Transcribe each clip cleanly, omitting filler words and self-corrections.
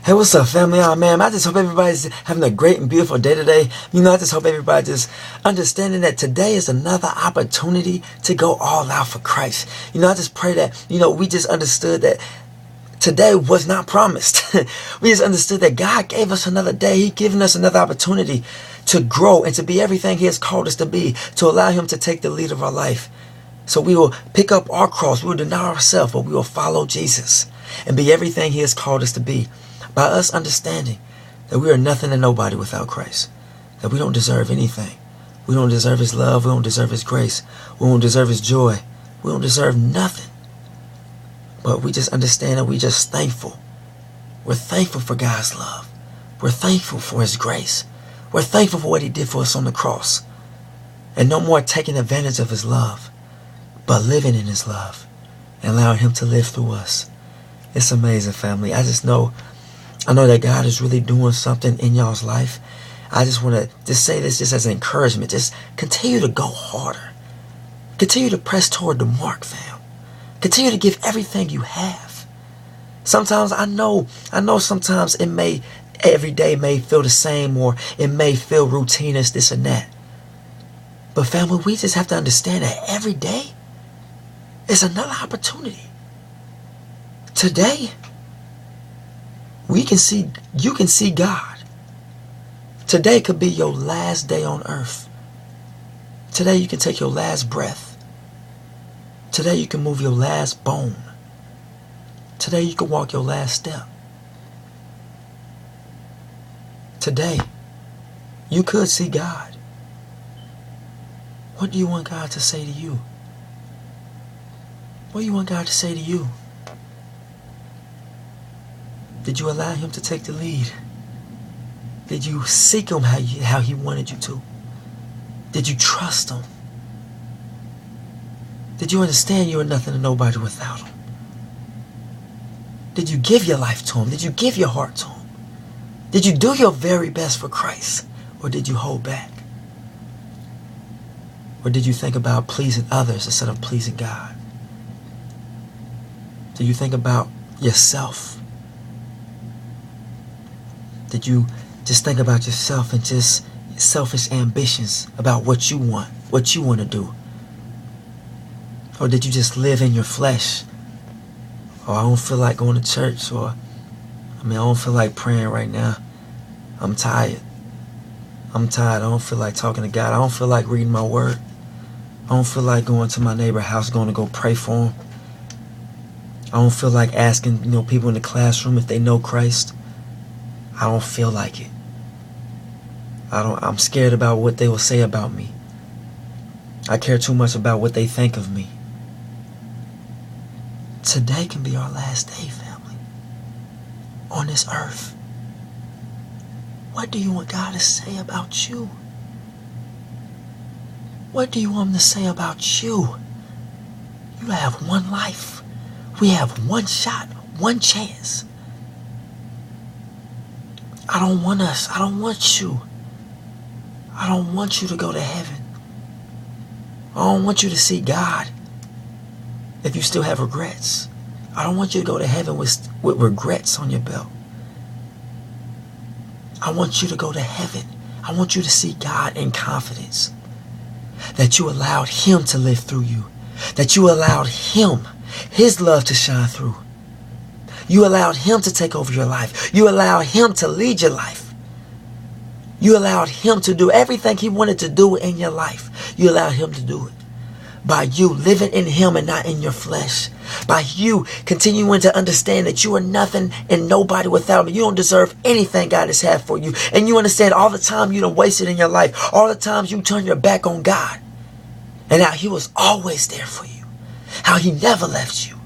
Hey, what's up, family? Oh, man, I just hope everybody's having a great and beautiful day today. I just hope everybody just understanding that today is another opportunity to go all out for Christ. I just pray that, we just understood that today was not promised. We just understood that God gave us another day. He's given us another opportunity to grow and to be everything He has called us to be, to allow Him to take the lead of our life. So we will pick up our cross. We will deny ourselves, but we will follow Jesus and be everything He has called us to be. By us understanding that we are nothing and nobody without Christ. That we don't deserve anything. We don't deserve His love. We don't deserve His grace. We don't deserve His joy. We don't deserve nothing. But we just understand that we're just thankful. We're thankful for God's love. We're thankful for His grace. We're thankful for what He did for us on the cross. And no more taking advantage of His love, but living in His love and allowing Him to live through us. It's amazing, family. I know that God is really doing something in y'all's life. I just want to just say this just as an encouragement. Just continue to go harder. Continue to press toward the mark, fam. Continue to give everything you have. Sometimes I know sometimes every day may feel the same, or it may feel routine as this and that. But family, we just have to understand that every day is another opportunity. Today, you can see God. Today could be your last day on earth. Today you can take your last breath. Today you can move your last bone. Today you can walk your last step. Today you could see God. What do you want God to say to you? What do you want God to say to you? Did you allow Him to take the lead? Did you seek Him how He wanted you to? Did you trust Him? Did you understand you were nothing and nobody without Him? Did you give your life to Him? Did you give your heart to Him? Did you do your very best for Christ? Or did you hold back? Or did you think about pleasing others instead of pleasing God? Did you think about yourself? Did you just think about yourself and just selfish ambitions about what you want to do? Or did you just live in your flesh? Or I don't feel like going to church, or I don't feel like praying right now. I'm tired. I don't feel like talking to God. I don't feel like reading my word. I don't feel like going to my neighbor's house, going to go pray for him. I don't feel like asking, people in the classroom if they know Christ. I don't feel like it. I'm scared about what they will say about me. I care too much about what they think of me. Today can be our last day, family, on this earth. What do you want God to say about you? What do you want Him to say about you? You have one life. We have one shot, one chance. I don't want you. I don't want you to go to heaven. I don't want you to see God if you still have regrets. I don't want you to go to heaven with regrets on your belt. I want you to go to heaven. I want you to see God in confidence. That you allowed Him to live through you. That you allowed Him, His love to shine through. You allowed Him to take over your life. You allowed Him to lead your life. You allowed Him to do everything He wanted to do in your life. You allowed Him to do it. By you living in Him and not in your flesh. By you continuing to understand that you are nothing and nobody without Him. You don't deserve anything God has had for you. And you understand all the time you done wasted in your life. All the times you turn your back on God. And how He was always there for you. How He never left you.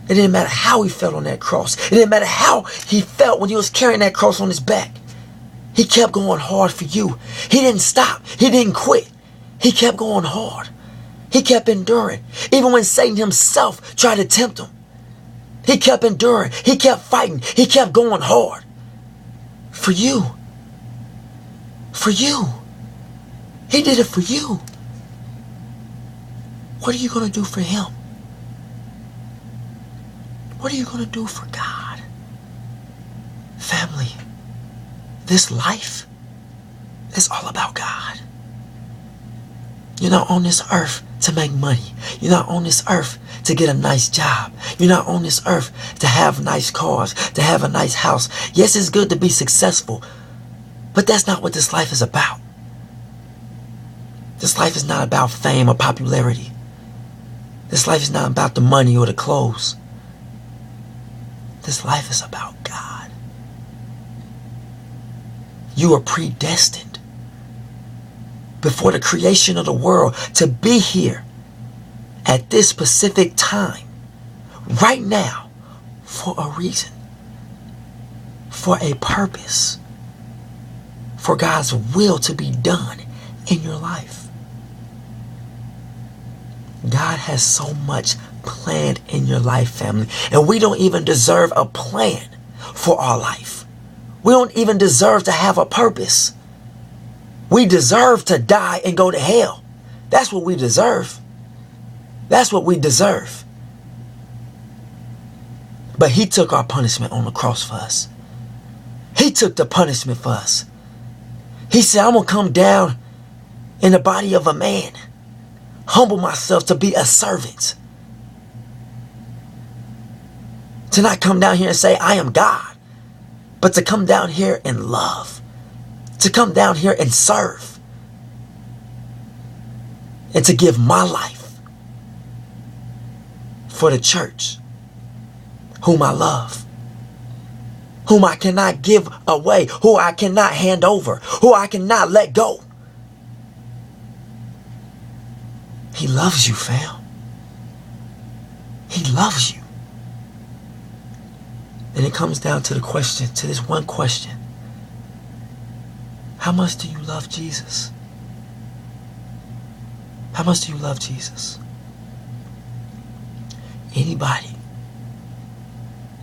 It didn't matter how He felt on that cross. It didn't matter how He felt when He was carrying that cross on His back. He kept going hard for you. He didn't stop. He didn't quit. He kept going hard. He kept enduring. Even when Satan himself tried to tempt Him. He kept enduring. He kept fighting. He kept going hard. For you. For you. He did it for you. What are you going to do for Him? What are you going to do for God? Family, this life is all about God. You're not on this earth to make money. You're not on this earth to get a nice job. You're not on this earth to have nice cars, to have a nice house. Yes, it's good to be successful, but that's not what this life is about. This life is not about fame or popularity. This life is not about the money or the clothes. This life is about God. You are predestined before the creation of the world to be here at this specific time, right now, for a reason, for a purpose, for God's will to be done in your life. God has so much planned in your life, family, and we don't even deserve a plan for our life. We don't even deserve to have a purpose. We deserve to die and go to hell. That's what we deserve. That's what we deserve. But he took our punishment on the cross for us. He took the punishment for us. He said, I'm going to come down in the body of a man, humble myself to be a servant. To not come down here and say, I am God, but to come down here and love. To come down here and serve. And to give my life for the church, whom I love, whom I cannot give away, who I cannot hand over, who I cannot let go. He loves you, fam. He loves you. And it comes down to the question, to this one question. How much do you love Jesus? How much do you love Jesus? Anybody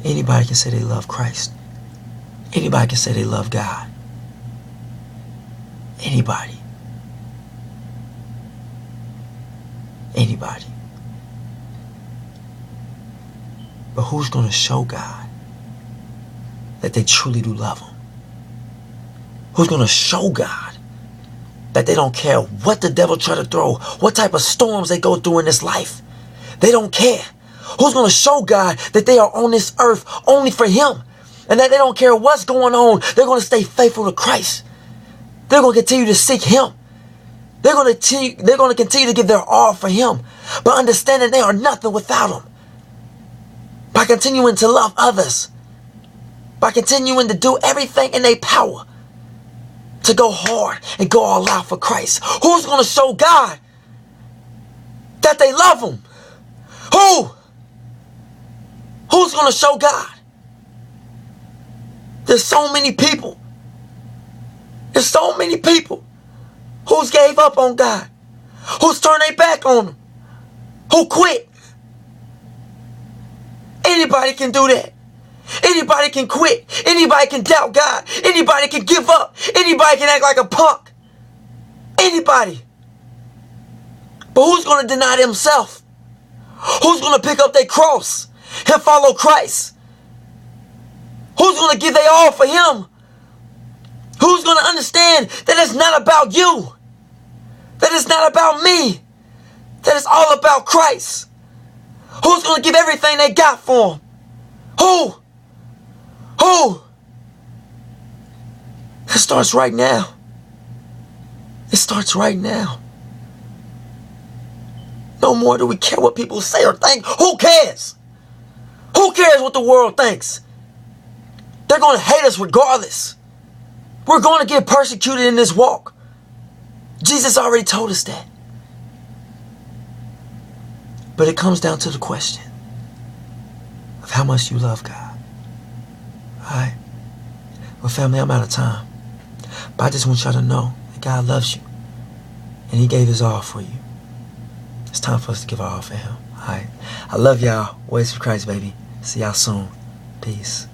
can say they love Christ. Anybody can say they love God. Anybody. But who's going to show God that they truly do love him? Who's going to show God that they don't care what the devil try to throw, what type of storms they go through in this life? They don't care. Who's going to show God that they are on this earth only for him, and that they don't care what's going on? They're going to stay faithful to Christ. They're going to continue to seek him. They're going to continue to give their all for him, but understanding they are nothing without him. By continuing to love others, by continuing to do everything in their power to go hard and go all out for Christ. Who's going to show God that they love him? Who's going to show God? There's so many people. There's so many people who's gave up on God, who's turned their back on him, who quit. Anybody can do that. Anybody can quit. Anybody can doubt God. Anybody can give up. Anybody can act like a punk. Anybody. But who's going to deny themselves? Who's going to pick up their cross and follow Christ? Who's going to give their all for him? Who's going to understand that it's not about you? That it's not about me? That it's all about Christ? Who's going to give everything they got for him? Who? It starts right now. It starts right now. No more do we care what people say or think. Who cares? Who cares what the world thinks? They're going to hate us regardless. We're going to get persecuted in this walk. Jesus already told us that. But it comes down to the question of how much you love God. Alright? Well, family, I'm out of time. But I just want y'all to know that God loves you. And he gave his all for you. It's time for us to give our all for him. Alright? I love y'all. Ways for Christ, baby. See y'all soon. Peace.